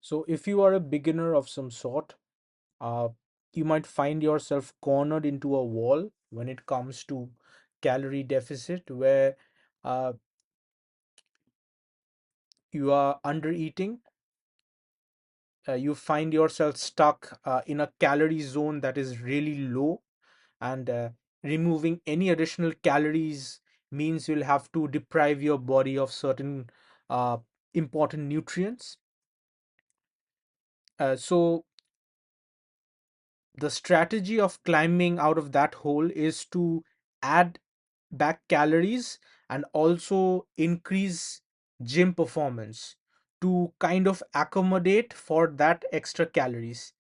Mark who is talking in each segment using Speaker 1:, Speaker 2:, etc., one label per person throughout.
Speaker 1: So if you are a beginner of some sort, uh, you might find yourself cornered into a wall when it comes to calorie deficit, where uh, you are under eating. You find yourself stuck in a calorie zone that is really low, and removing any additional calories means you'll have to deprive your body of certain uh, important nutrients. So the strategy of climbing out of that hole is to add back calories and also increase gym performance to kind of accommodate for that extra calories.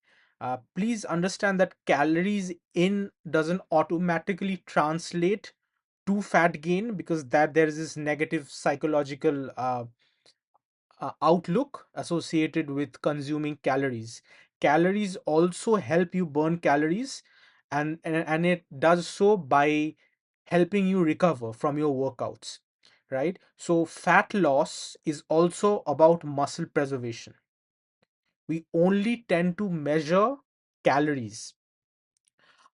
Speaker 1: Please understand that calories in doesn't automatically translate to fat gain, because that there is this negative psychological outlook associated with consuming calories. Calories also help you burn calories, and it does so by helping you recover from your workouts, right? So fat loss is also about muscle preservation. We only tend to measure calories,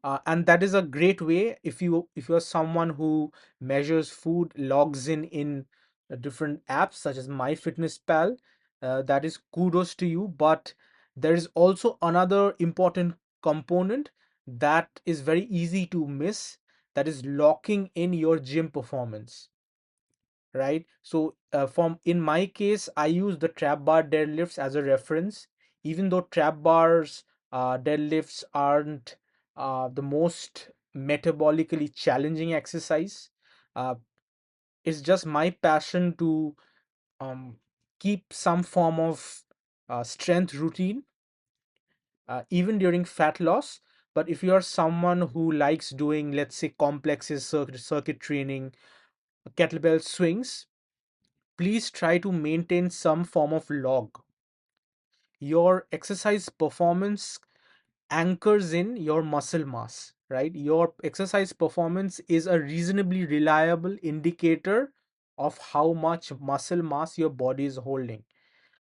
Speaker 1: and that is a great way. If you're someone who measures food, logs in different apps such as MyFitnessPal, that is kudos to you. But there is also another important component that is very easy to miss, that is locking in your gym performance, right? So from in my case, I use the trap bar deadlifts as a reference. Even though trap bars deadlifts aren't the most metabolically challenging exercise, uh, it's just my passion to um, keep some form of strength routine even during fat loss. But if you are someone who likes doing, let's say, complexes, circuit training, kettlebell swings, please try to maintain some form of log. Your exercise performance anchors in your muscle mass, right? Your exercise performance is a reasonably reliable indicator of how much muscle mass your body is holding.